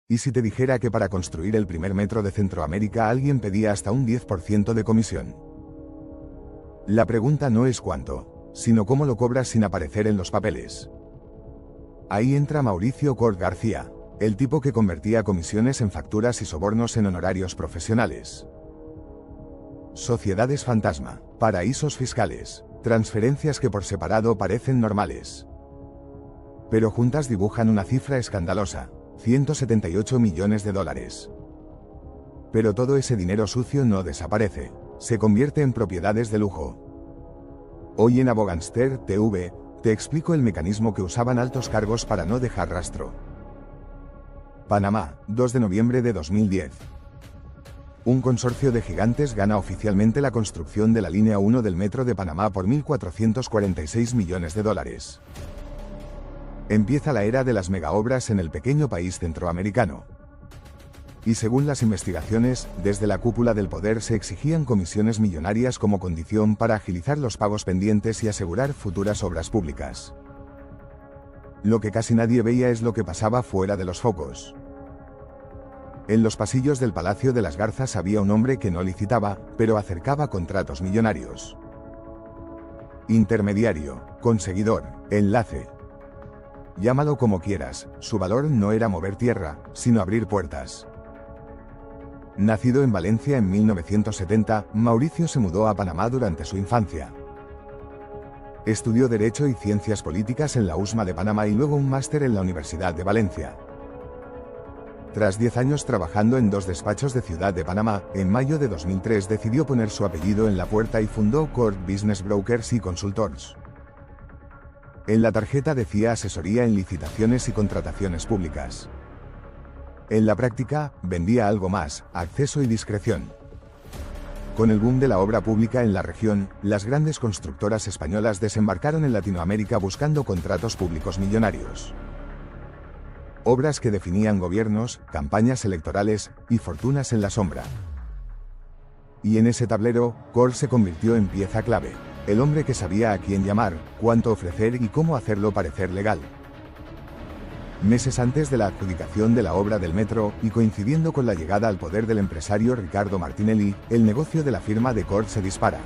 ¿Y si te dijera que para construir el primer metro de Centroamérica alguien pedía hasta un 10% de comisión? La pregunta no es cuánto, sino cómo lo cobras sin aparecer en los papeles. Ahí entra Mauricio Cort García, el tipo que convertía comisiones en facturas y sobornos en honorarios profesionales. Sociedades fantasma, paraísos fiscales, transferencias que por separado parecen normales, pero juntas dibujan una cifra escandalosa: 178 millones de dólares. Pero todo ese dinero sucio no desaparece, se convierte en propiedades de lujo. Hoy en Abogánster TV, te explico el mecanismo que usaban altos cargos para no dejar rastro. Panamá, 2 de noviembre de 2010. Un consorcio de gigantes gana oficialmente la construcción de la línea 1 del metro de Panamá por 1.446 millones de dólares. Empieza la era de las megaobras en el pequeño país centroamericano. Y según las investigaciones, desde la cúpula del poder se exigían comisiones millonarias como condición para agilizar los pagos pendientes y asegurar futuras obras públicas. Lo que casi nadie veía es lo que pasaba fuera de los focos. En los pasillos del Palacio de las Garzas había un hombre que no licitaba, pero acercaba contratos millonarios. Intermediario, conseguidor, enlace. Llámalo como quieras, su valor no era mover tierra, sino abrir puertas. Nacido en Valencia en 1970, Mauricio se mudó a Panamá durante su infancia. Estudió Derecho y Ciencias Políticas en la USMA de Panamá y luego un máster en la Universidad de Valencia. Tras 10 años trabajando en 2 despachos de Ciudad de Panamá, en mayo de 2003 decidió poner su apellido en la puerta y fundó Cort Business Brokers y Consultors. En la tarjeta decía asesoría en licitaciones y contrataciones públicas. En la práctica, vendía algo más: acceso y discreción. Con el boom de la obra pública en la región, las grandes constructoras españolas desembarcaron en Latinoamérica buscando contratos públicos millonarios. Obras que definían gobiernos, campañas electorales y fortunas en la sombra. Y en ese tablero, Cort se convirtió en pieza clave, el hombre que sabía a quién llamar, cuánto ofrecer y cómo hacerlo parecer legal. Meses antes de la adjudicación de la obra del metro, y coincidiendo con la llegada al poder del empresario Ricardo Martinelli, el negocio de la firma de Cort se dispara.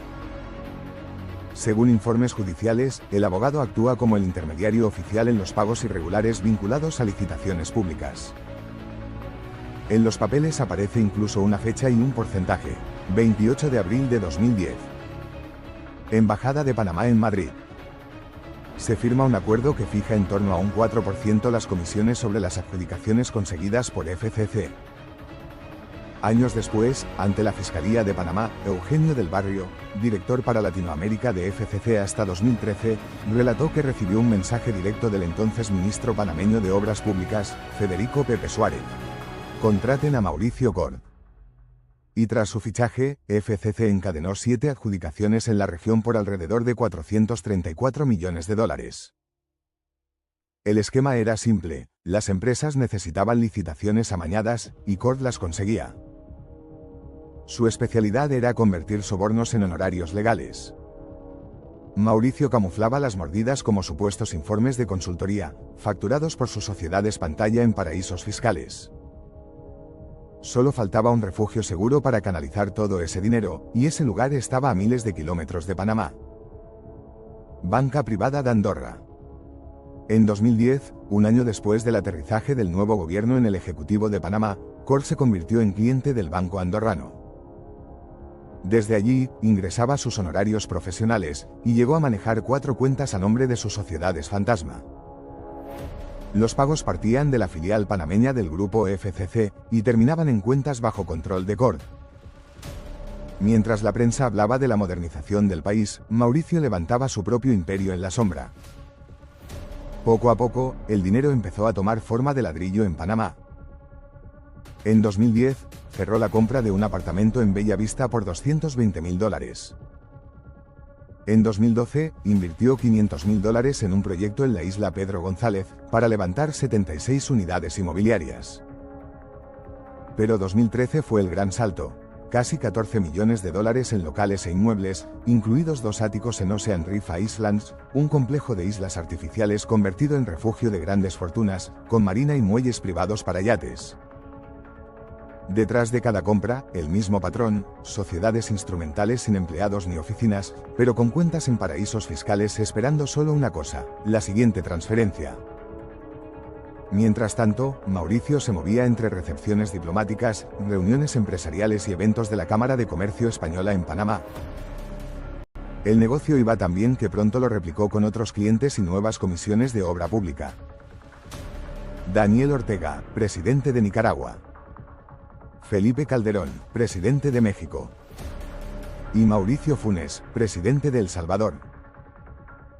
Según informes judiciales, el abogado actúa como el intermediario oficial en los pagos irregulares vinculados a licitaciones públicas. En los papeles aparece incluso una fecha y un porcentaje: 28 de abril de 2010. Embajada de Panamá en Madrid. Se firma un acuerdo que fija en torno a un 4% las comisiones sobre las adjudicaciones conseguidas por FCC. Años después, ante la Fiscalía de Panamá, Eugenio del Barrio, director para Latinoamérica de FCC hasta 2013, relató que recibió un mensaje directo del entonces ministro panameño de Obras Públicas, Federico Pepe Suárez: contraten a Mauricio Cort. Y tras su fichaje, FCC encadenó 7 adjudicaciones en la región por alrededor de 434 millones de dólares. El esquema era simple: las empresas necesitaban licitaciones amañadas, y Cort las conseguía. Su especialidad era convertir sobornos en honorarios legales. Mauricio camuflaba las mordidas como supuestos informes de consultoría, facturados por sus sociedades pantalla en paraísos fiscales. Solo faltaba un refugio seguro para canalizar todo ese dinero, y ese lugar estaba a miles de kilómetros de Panamá. Banca Privada de Andorra. En 2010, un año después del aterrizaje del nuevo gobierno en el Ejecutivo de Panamá, Cort se convirtió en cliente del banco andorrano. Desde allí, ingresaba sus honorarios profesionales, y llegó a manejar 4 cuentas a nombre de sus sociedades fantasma. Los pagos partían de la filial panameña del grupo FCC, y terminaban en cuentas bajo control de Cort. Mientras la prensa hablaba de la modernización del país, Mauricio levantaba su propio imperio en la sombra. Poco a poco, el dinero empezó a tomar forma de ladrillo en Panamá. En 2010, cerró la compra de un apartamento en Bella Vista por $220.000. En 2012, invirtió $500.000 en un proyecto en la isla Pedro González, para levantar 76 unidades inmobiliarias. Pero 2013 fue el gran salto: casi $14 millones en locales e inmuebles, incluidos 2 áticos en Ocean Reef Islands, un complejo de islas artificiales convertido en refugio de grandes fortunas, con marina y muelles privados para yates. Detrás de cada compra, el mismo patrón, sociedades instrumentales sin empleados ni oficinas, pero con cuentas en paraísos fiscales esperando solo una cosa, la siguiente transferencia. Mientras tanto, Mauricio se movía entre recepciones diplomáticas, reuniones empresariales y eventos de la Cámara de Comercio Española en Panamá. El negocio iba tan bien que pronto lo replicó con otros clientes y nuevas comisiones de obra pública. Daniel Ortega, presidente de Nicaragua. Felipe Calderón, presidente de México. Y Mauricio Funes, presidente de El Salvador.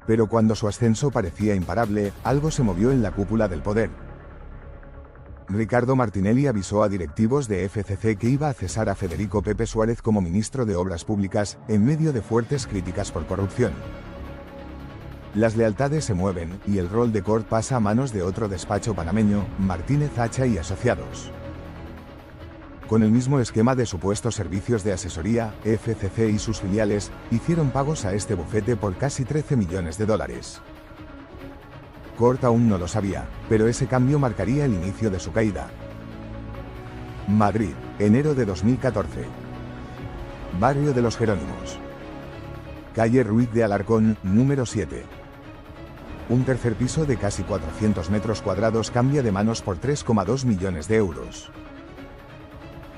Pero cuando su ascenso parecía imparable, algo se movió en la cúpula del poder. Ricardo Martinelli avisó a directivos de FCC que iba a cesar a Federico Pepe Suárez como ministro de Obras Públicas, en medio de fuertes críticas por corrupción. Las lealtades se mueven, y el rol de Cort pasa a manos de otro despacho panameño, Martínez Hacha y Asociados. Con el mismo esquema de supuestos servicios de asesoría, FCC y sus filiales hicieron pagos a este bufete por casi 13 millones de dólares. Cort aún no lo sabía, pero ese cambio marcaría el inicio de su caída. Madrid, enero de 2014. Barrio de los Jerónimos. Calle Ruiz de Alarcón, número 7. Un tercer piso de casi 400 metros cuadrados cambia de manos por 3,2 millones de euros.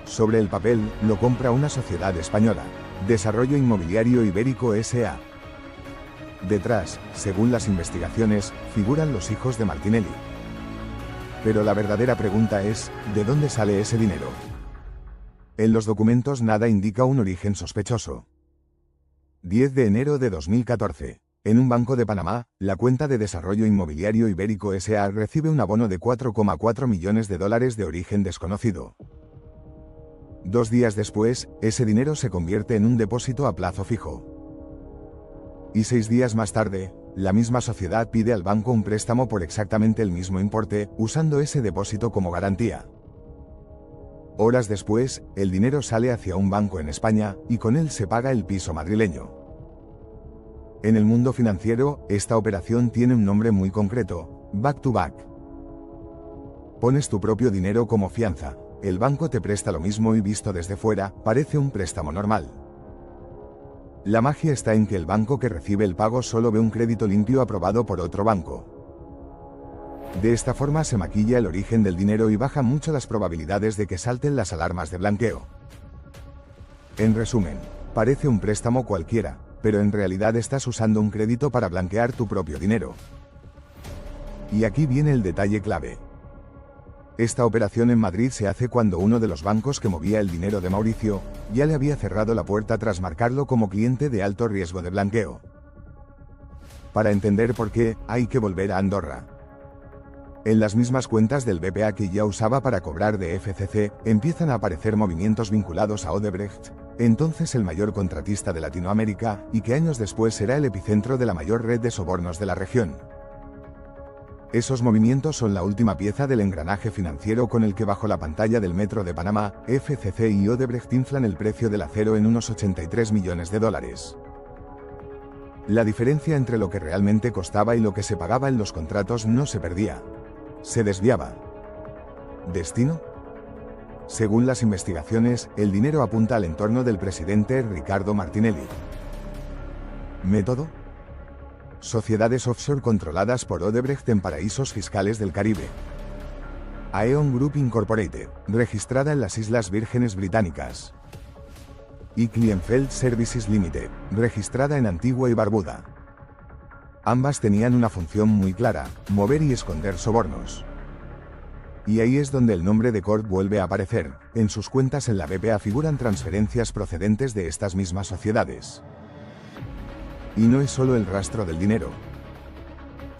Sobre el papel, lo compra una sociedad española, Desarrollo Inmobiliario Ibérico S.A. Detrás, según las investigaciones, figuran los hijos de Martinelli. Pero la verdadera pregunta es, ¿de dónde sale ese dinero? En los documentos nada indica un origen sospechoso. 10 de enero de 2014. En un banco de Panamá, la cuenta de Desarrollo Inmobiliario Ibérico S.A. recibe un abono de 4,4 millones de dólares de origen desconocido. 2 días después, ese dinero se convierte en un depósito a plazo fijo. Y 6 días más tarde, la misma sociedad pide al banco un préstamo por exactamente el mismo importe, usando ese depósito como garantía. Horas después, el dinero sale hacia un banco en España, y con él se paga el piso madrileño. En el mundo financiero, esta operación tiene un nombre muy concreto: back to back. Pones tu propio dinero como fianza. El banco te presta lo mismo y visto desde fuera, parece un préstamo normal. La magia está en que el banco que recibe el pago solo ve un crédito limpio aprobado por otro banco. De esta forma se maquilla el origen del dinero y baja mucho las probabilidades de que salten las alarmas de blanqueo. En resumen, parece un préstamo cualquiera, pero en realidad estás usando un crédito para blanquear tu propio dinero. Y aquí viene el detalle clave. Esta operación en Madrid se hace cuando uno de los bancos que movía el dinero de Mauricio ya le había cerrado la puerta tras marcarlo como cliente de alto riesgo de blanqueo. Para entender por qué, hay que volver a Andorra. En las mismas cuentas del BPA que ya usaba para cobrar de FCC, empiezan a aparecer movimientos vinculados a Odebrecht, entonces el mayor contratista de Latinoamérica, y que años después será el epicentro de la mayor red de sobornos de la región. Esos movimientos son la última pieza del engranaje financiero con el que bajo la pantalla del Metro de Panamá, FCC y Odebrecht inflan el precio del acero en unos 83 millones de dólares. La diferencia entre lo que realmente costaba y lo que se pagaba en los contratos no se perdía. Se desviaba. ¿Destino? Según las investigaciones, el dinero apunta al entorno del presidente Ricardo Martinelli. ¿Método? Sociedades offshore controladas por Odebrecht en paraísos fiscales del Caribe. Aeon Group Incorporated, registrada en las Islas Vírgenes Británicas. Y Klienfeld Services Limited, registrada en Antigua y Barbuda. Ambas tenían una función muy clara: mover y esconder sobornos. Y ahí es donde el nombre de Cort vuelve a aparecer. En sus cuentas en la BPA figuran transferencias procedentes de estas mismas sociedades. Y no es solo el rastro del dinero.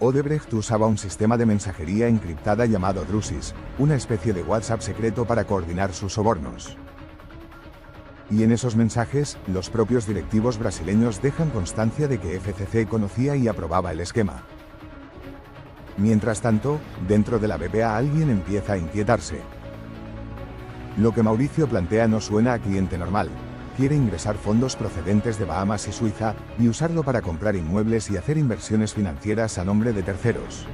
Odebrecht usaba un sistema de mensajería encriptada llamado Drusis, una especie de WhatsApp secreto para coordinar sus sobornos. Y en esos mensajes, los propios directivos brasileños dejan constancia de que FCC conocía y aprobaba el esquema. Mientras tanto, dentro de la BPA alguien empieza a inquietarse. Lo que Mauricio plantea no suena a cliente normal. Quiere ingresar fondos procedentes de Bahamas y Suiza, y usarlo para comprar inmuebles y hacer inversiones financieras a nombre de terceros.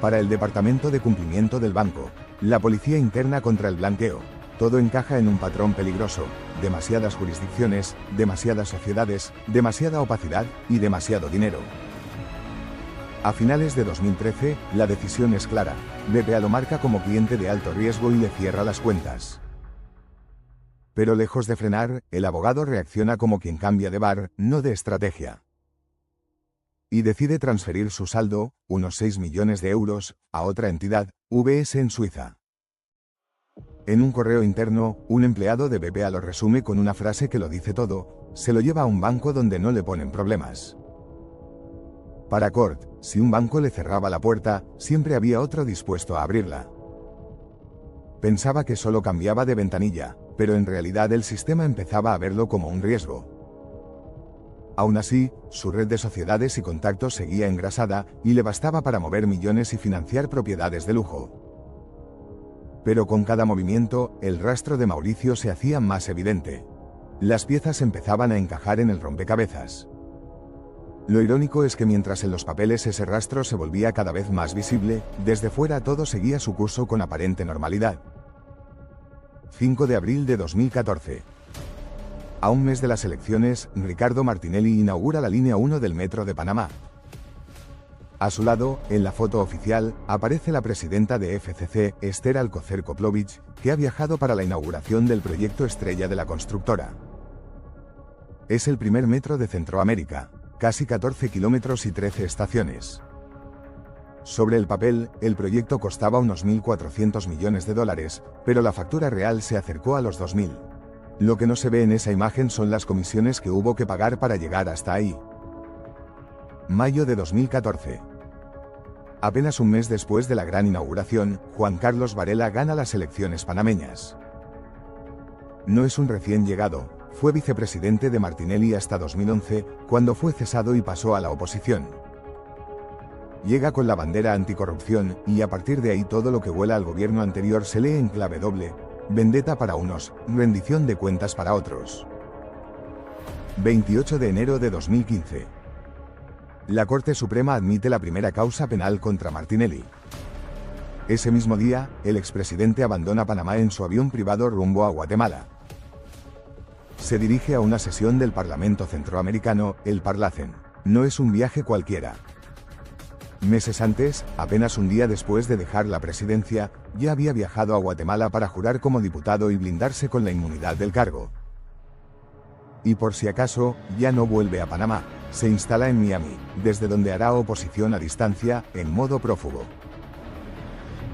Para el Departamento de Cumplimiento del Banco, la Policía Interna contra el Blanqueo, todo encaja en un patrón peligroso: demasiadas jurisdicciones, demasiadas sociedades, demasiada opacidad y demasiado dinero. A finales de 2013, la decisión es clara: BPA lo marca como cliente de alto riesgo y le cierra las cuentas. Pero lejos de frenar, el abogado reacciona como quien cambia de bar, no de estrategia. Y decide transferir su saldo, unos 6 millones de euros, a otra entidad, VS en Suiza. En un correo interno, un empleado de BPA lo resume con una frase que lo dice todo: se lo lleva a un banco donde no le ponen problemas. Para Cort, si un banco le cerraba la puerta, siempre había otro dispuesto a abrirla. Pensaba que solo cambiaba de ventanilla, pero en realidad el sistema empezaba a verlo como un riesgo. Aún así, su red de sociedades y contactos seguía engrasada, y le bastaba para mover millones y financiar propiedades de lujo. Pero con cada movimiento, el rastro de Mauricio se hacía más evidente. Las piezas empezaban a encajar en el rompecabezas. Lo irónico es que mientras en los papeles ese rastro se volvía cada vez más visible, desde fuera todo seguía su curso con aparente normalidad. 5 de abril de 2014. A un mes de las elecciones, Ricardo Martinelli inaugura la línea 1 del metro de Panamá. A su lado, en la foto oficial, aparece la presidenta de FCC, Esther Alcocer Koplovich, que ha viajado para la inauguración del proyecto estrella de la constructora. Es el primer metro de Centroamérica, casi 14 kilómetros y 13 estaciones. Sobre el papel, el proyecto costaba unos 1.400 millones de dólares, pero la factura real se acercó a los 2.000. Lo que no se ve en esa imagen son las comisiones que hubo que pagar para llegar hasta ahí. Mayo de 2014. Apenas un mes después de la gran inauguración, Juan Carlos Varela gana las elecciones panameñas. No es un recién llegado, fue vicepresidente de Martinelli hasta 2011, cuando fue cesado y pasó a la oposición. Llega con la bandera anticorrupción, y a partir de ahí todo lo que huela al gobierno anterior se lee en clave doble: vendetta para unos, rendición de cuentas para otros. 28 de enero de 2015. La Corte Suprema admite la primera causa penal contra Martinelli. Ese mismo día, el expresidente abandona Panamá en su avión privado rumbo a Guatemala. Se dirige a una sesión del Parlamento Centroamericano, el Parlacen. No es un viaje cualquiera. Meses antes, apenas un día después de dejar la presidencia, ya había viajado a Guatemala para jurar como diputado y blindarse con la inmunidad del cargo. Y por si acaso, ya no vuelve a Panamá, se instala en Miami, desde donde hará oposición a distancia, en modo prófugo.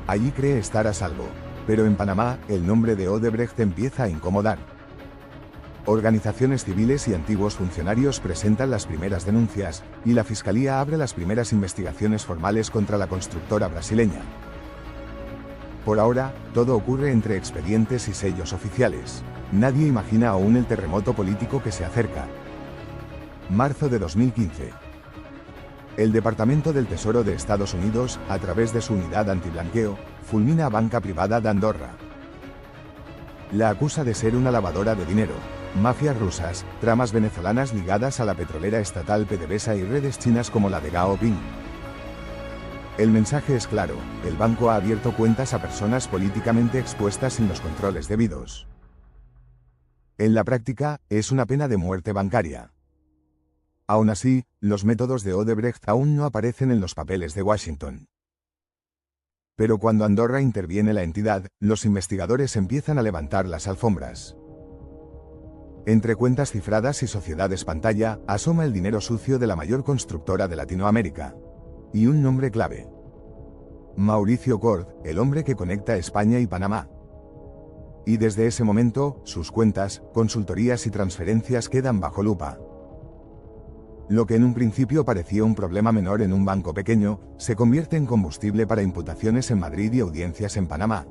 Allí cree estar a salvo, pero en Panamá, el nombre de Odebrecht empieza a incomodar. Organizaciones civiles y antiguos funcionarios presentan las primeras denuncias, y la Fiscalía abre las primeras investigaciones formales contra la constructora brasileña. Por ahora, todo ocurre entre expedientes y sellos oficiales. Nadie imagina aún el terremoto político que se acerca. Marzo de 2015. El Departamento del Tesoro de Estados Unidos, a través de su unidad antiblanqueo, fulmina a banca privada de Andorra. La acusa de ser una lavadora de dinero, mafias rusas, tramas venezolanas ligadas a la petrolera estatal PDVSA y redes chinas como la de Gao Ping. El mensaje es claro: el banco ha abierto cuentas a personas políticamente expuestas sin los controles debidos. En la práctica, es una pena de muerte bancaria. Aún así, los métodos de Odebrecht aún no aparecen en los papeles de Washington. Pero cuando Andorra interviene la entidad, los investigadores empiezan a levantar las alfombras. Entre cuentas cifradas y sociedades pantalla, asoma el dinero sucio de la mayor constructora de Latinoamérica. Y un nombre clave: Mauricio Cort, el hombre que conecta España y Panamá. Y desde ese momento, sus cuentas, consultorías y transferencias quedan bajo lupa. Lo que en un principio parecía un problema menor en un banco pequeño, se convierte en combustible para imputaciones en Madrid y audiencias en Panamá.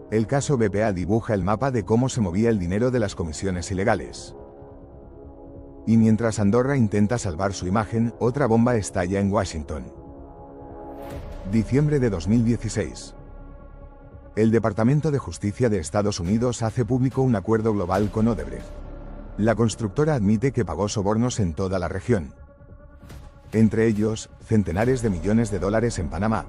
El caso BPA dibuja el mapa de cómo se movía el dinero de las comisiones ilegales. Y mientras Andorra intenta salvar su imagen, otra bomba estalla en Washington. Diciembre de 2016. El Departamento de Justicia de Estados Unidos hace público un acuerdo global con Odebrecht. La constructora admite que pagó sobornos en toda la región. entre ellos, centenares de millones de dólares en Panamá.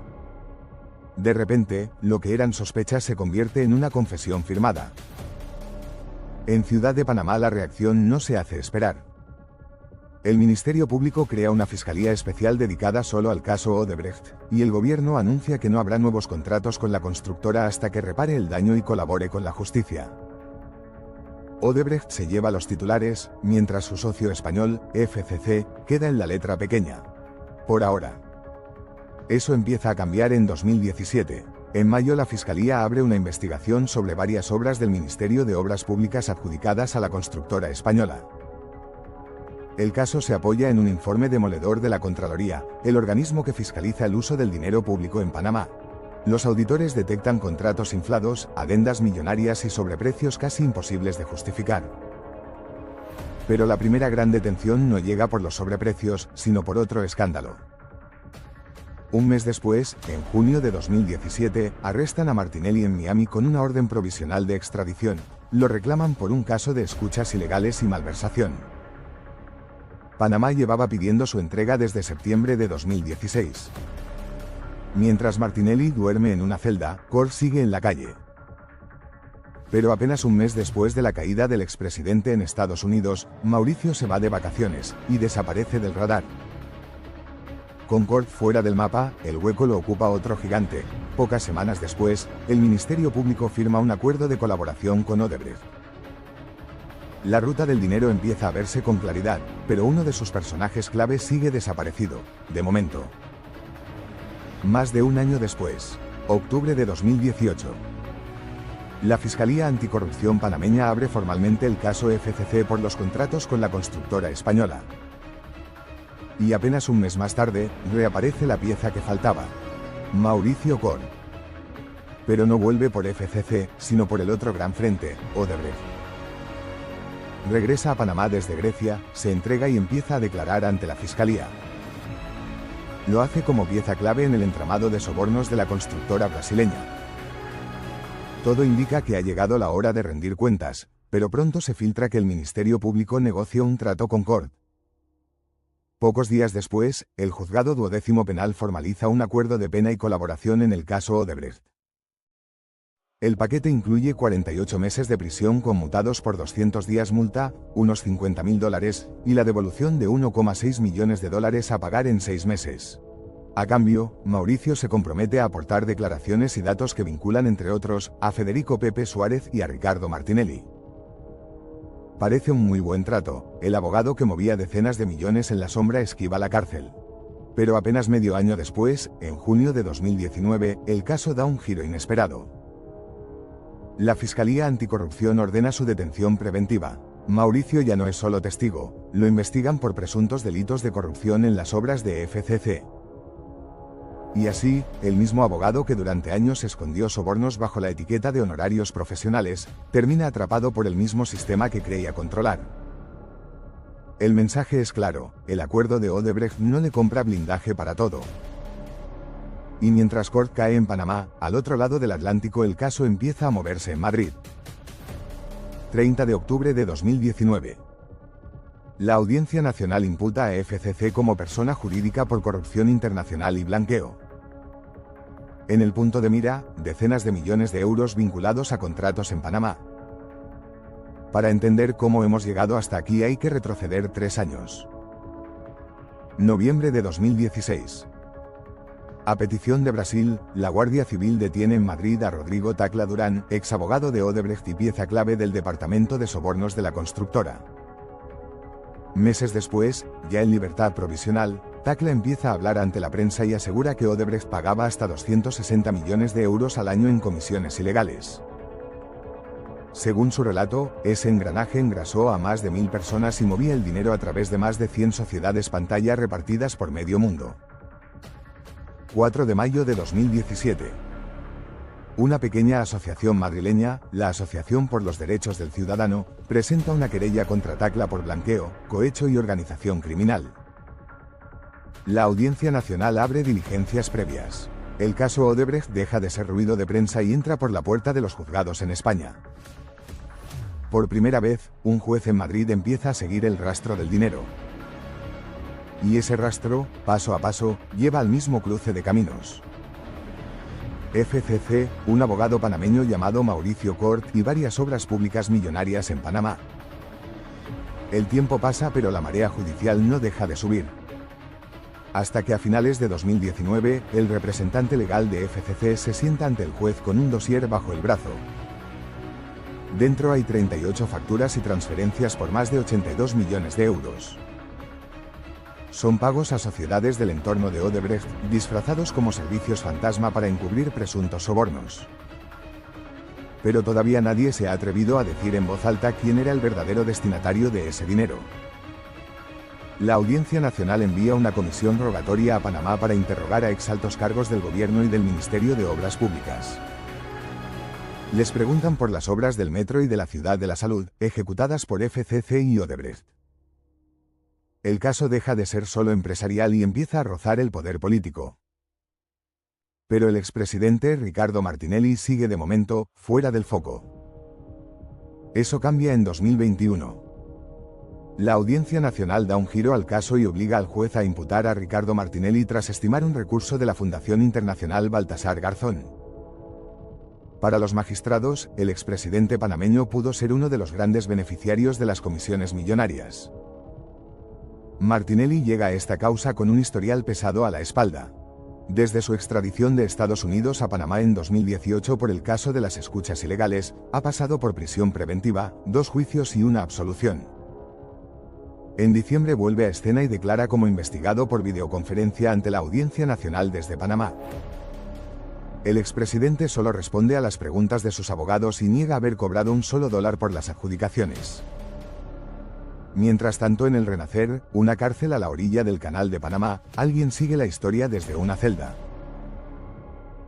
De repente, lo que eran sospechas se convierte en una confesión firmada. En Ciudad de Panamá la reacción no se hace esperar. El Ministerio Público crea una fiscalía especial dedicada solo al caso Odebrecht, y el gobierno anuncia que no habrá nuevos contratos con la constructora hasta que repare el daño y colabore con la justicia. Odebrecht se lleva los titulares, mientras su socio español, FCC, queda en la letra pequeña. Por ahora. Eso empieza a cambiar en 2017. En mayo la Fiscalía abre una investigación sobre varias obras del Ministerio de Obras Públicas adjudicadas a la constructora española. El caso se apoya en un informe demoledor de la Contraloría, el organismo que fiscaliza el uso del dinero público en Panamá. Los auditores detectan contratos inflados, adendas millonarias y sobreprecios casi imposibles de justificar. Pero la primera gran detención no llega por los sobreprecios, sino por otro escándalo. Un mes después, en junio de 2017, arrestan a Martinelli en Miami con una orden provisional de extradición. Lo reclaman por un caso de escuchas ilegales y malversación. Panamá llevaba pidiendo su entrega desde septiembre de 2016. Mientras Martinelli duerme en una celda, Cort sigue en la calle. Pero apenas un mes después de la caída del expresidente en Estados Unidos, Mauricio se va de vacaciones y desaparece del radar. Con Cort fuera del mapa, el hueco lo ocupa otro gigante. Pocas semanas después, el Ministerio Público firma un acuerdo de colaboración con Odebrecht. La ruta del dinero empieza a verse con claridad, pero uno de sus personajes clave sigue desaparecido, de momento. Más de un año después, octubre de 2018. La Fiscalía Anticorrupción panameña abre formalmente el caso FCC por los contratos con la constructora española. Y apenas un mes más tarde, reaparece la pieza que faltaba: Mauricio Cort. Pero no vuelve por FCC, sino por el otro gran frente, Odebrecht. Regresa a Panamá desde Grecia, se entrega y empieza a declarar ante la Fiscalía. Lo hace como pieza clave en el entramado de sobornos de la constructora brasileña. Todo indica que ha llegado la hora de rendir cuentas, pero pronto se filtra que el Ministerio Público negoció un trato con Cort. Pocos días después, el Juzgado Duodécimo Penal formaliza un acuerdo de pena y colaboración en el caso Odebrecht. El paquete incluye 48 meses de prisión conmutados por 200 días multa, unos $50.000, y la devolución de 1,6 millones de dólares a pagar en 6 meses. A cambio, Mauricio se compromete a aportar declaraciones y datos que vinculan, entre otros, a Federico Pepe Suárez y a Ricardo Martinelli. Parece un muy buen trato. El abogado que movía decenas de millones en la sombra esquiva la cárcel. Pero apenas medio año después, en junio de 2019, el caso da un giro inesperado. La Fiscalía Anticorrupción ordena su detención preventiva. Mauricio ya no es solo testigo, lo investigan por presuntos delitos de corrupción en las obras de FCC. Y así, el mismo abogado que durante años escondió sobornos bajo la etiqueta de honorarios profesionales, termina atrapado por el mismo sistema que creía controlar. El mensaje es claro: el acuerdo de Odebrecht no le compra blindaje para todo. Y mientras Cort cae en Panamá, al otro lado del Atlántico el caso empieza a moverse en Madrid. 30 de octubre de 2019. La Audiencia Nacional imputa a FCC como persona jurídica por corrupción internacional y blanqueo. En el punto de mira, decenas de millones de euros vinculados a contratos en Panamá. Para entender cómo hemos llegado hasta aquí hay que retroceder 3 años. Noviembre de 2016. A petición de Brasil, la Guardia Civil detiene en Madrid a Rodrigo Tacla Durán, ex abogado de Odebrecht y pieza clave del Departamento de Sobornos de la constructora. Meses después, ya en libertad provisional, Tacla empieza a hablar ante la prensa y asegura que Odebrecht pagaba hasta 260 millones de euros al año en comisiones ilegales. Según su relato, ese engranaje engrasó a más de 1000 personas y movía el dinero a través de más de 100 sociedades pantalla repartidas por medio mundo. 4 de mayo de 2017. Una pequeña asociación madrileña, la Asociación por los Derechos del Ciudadano, presenta una querella contra Tacla por blanqueo, cohecho y organización criminal. La Audiencia Nacional abre diligencias previas. El caso Odebrecht deja de ser ruido de prensa y entra por la puerta de los juzgados en España. Por primera vez, un juez en Madrid empieza a seguir el rastro del dinero. Y ese rastro, paso a paso, lleva al mismo cruce de caminos. FCC, un abogado panameño llamado Mauricio Cort y varias obras públicas millonarias en Panamá. El tiempo pasa pero la marea judicial no deja de subir. Hasta que a finales de 2019, el representante legal de FCC se sienta ante el juez con un dossier bajo el brazo. Dentro hay 38 facturas y transferencias por más de 82 millones de euros. Son pagos a sociedades del entorno de Odebrecht, disfrazados como servicios fantasma para encubrir presuntos sobornos. Pero todavía nadie se ha atrevido a decir en voz alta quién era el verdadero destinatario de ese dinero. La Audiencia Nacional envía una comisión rogatoria a Panamá para interrogar a exaltos cargos del gobierno y del Ministerio de Obras Públicas. Les preguntan por las obras del metro y de la Ciudad de la Salud, ejecutadas por FCC y Odebrecht. El caso deja de ser solo empresarial y empieza a rozar el poder político. Pero el expresidente Ricardo Martinelli sigue de momento fuera del foco. Eso cambia en 2021. La Audiencia Nacional da un giro al caso y obliga al juez a imputar a Ricardo Martinelli tras estimar un recurso de la Fundación Internacional Baltasar Garzón. Para los magistrados, el expresidente panameño pudo ser uno de los grandes beneficiarios de las comisiones millonarias. Martinelli llega a esta causa con un historial pesado a la espalda. Desde su extradición de Estados Unidos a Panamá en 2018 por el caso de las escuchas ilegales, ha pasado por prisión preventiva, 2 juicios y una absolución. En diciembre vuelve a escena y declara como investigado por videoconferencia ante la Audiencia Nacional desde Panamá. El expresidente solo responde a las preguntas de sus abogados y niega haber cobrado un solo dólar por las adjudicaciones. Mientras tanto, en el Renacer, una cárcel a la orilla del Canal de Panamá, alguien sigue la historia desde una celda.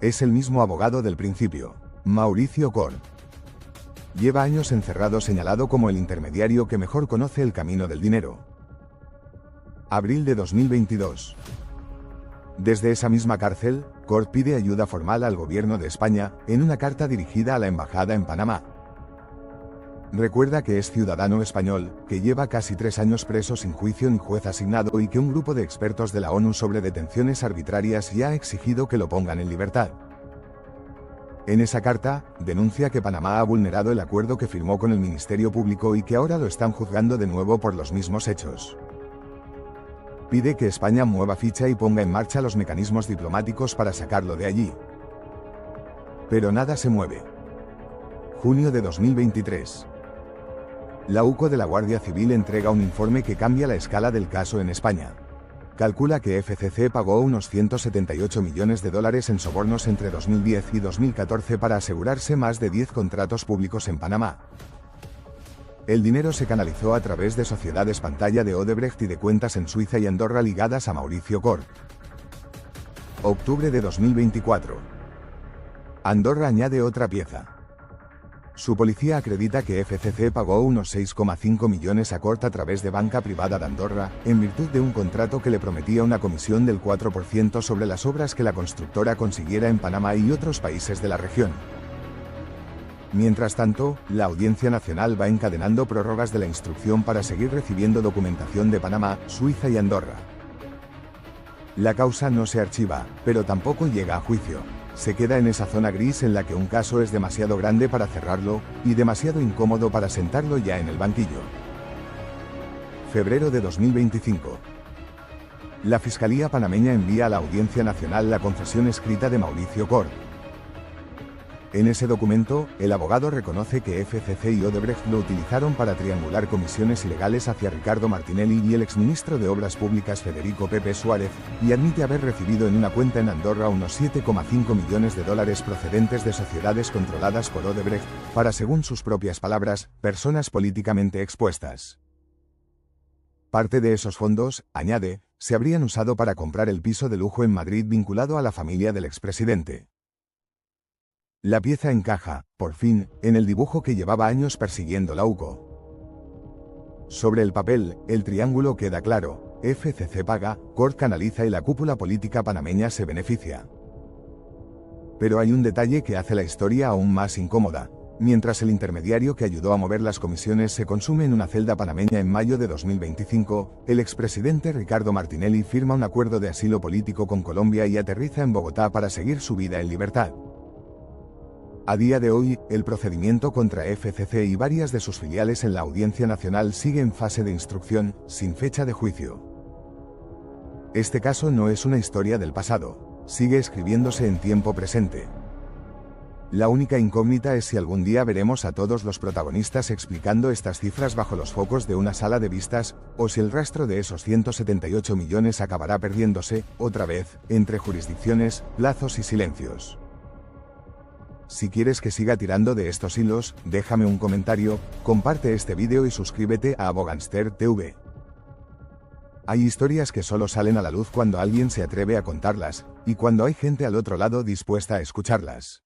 Es el mismo abogado del principio, Mauricio Cort. Lleva años encerrado, señalado como el intermediario que mejor conoce el camino del dinero. Abril de 2022. Desde esa misma cárcel, Cort pide ayuda formal al gobierno de España, en una carta dirigida a la embajada en Panamá. Recuerda que es ciudadano español, que lleva casi 3 años preso sin juicio ni juez asignado y que un grupo de expertos de la ONU sobre detenciones arbitrarias ya ha exigido que lo pongan en libertad. En esa carta, denuncia que Panamá ha vulnerado el acuerdo que firmó con el Ministerio Público y que ahora lo están juzgando de nuevo por los mismos hechos. Pide que España mueva ficha y ponga en marcha los mecanismos diplomáticos para sacarlo de allí. Pero nada se mueve. Junio de 2023. La UCO de la Guardia Civil entrega un informe que cambia la escala del caso en España. Calcula que FCC pagó unos 178 millones de dólares en sobornos entre 2010 y 2014 para asegurarse más de 10 contratos públicos en Panamá. El dinero se canalizó a través de sociedades pantalla de Odebrecht y de cuentas en Suiza y Andorra ligadas a Mauricio Cort. Octubre de 2024. Andorra añade otra pieza. Su policía acredita que FCC pagó unos 6,5 millones a Cort a través de banca privada de Andorra, en virtud de un contrato que le prometía una comisión del 4% sobre las obras que la constructora consiguiera en Panamá y otros países de la región. Mientras tanto, la Audiencia Nacional va encadenando prórrogas de la instrucción para seguir recibiendo documentación de Panamá, Suiza y Andorra. La causa no se archiva, pero tampoco llega a juicio. Se queda en esa zona gris en la que un caso es demasiado grande para cerrarlo, y demasiado incómodo para sentarlo ya en el banquillo. Febrero de 2025. La Fiscalía panameña envía a la Audiencia Nacional la confesión escrita de Mauricio Cort. En ese documento, el abogado reconoce que FCC y Odebrecht lo utilizaron para triangular comisiones ilegales hacia Ricardo Martinelli y el exministro de Obras Públicas Federico Pepe Suárez, y admite haber recibido en una cuenta en Andorra unos 7,5 millones de dólares procedentes de sociedades controladas por Odebrecht, para, según sus propias palabras, personas políticamente expuestas. Parte de esos fondos, añade, se habrían usado para comprar el piso de lujo en Madrid vinculado a la familia del expresidente. La pieza encaja, por fin, en el dibujo que llevaba años persiguiendo la UCO. Sobre el papel, el triángulo queda claro: FCC paga, Cort canaliza y la cúpula política panameña se beneficia. Pero hay un detalle que hace la historia aún más incómoda. Mientras el intermediario que ayudó a mover las comisiones se consume en una celda panameña en mayo de 2025, el expresidente Ricardo Martinelli firma un acuerdo de asilo político con Colombia y aterriza en Bogotá para seguir su vida en libertad. A día de hoy, el procedimiento contra FCC y varias de sus filiales en la Audiencia Nacional sigue en fase de instrucción, sin fecha de juicio. Este caso no es una historia del pasado, sigue escribiéndose en tiempo presente. La única incógnita es si algún día veremos a todos los protagonistas explicando estas cifras bajo los focos de una sala de vistas, o si el rastro de esos 178 millones acabará perdiéndose, otra vez, entre jurisdicciones, plazos y silencios. Si quieres que siga tirando de estos hilos, déjame un comentario, comparte este vídeo y suscríbete a Abogánster TV. Hay historias que solo salen a la luz cuando alguien se atreve a contarlas, y cuando hay gente al otro lado dispuesta a escucharlas.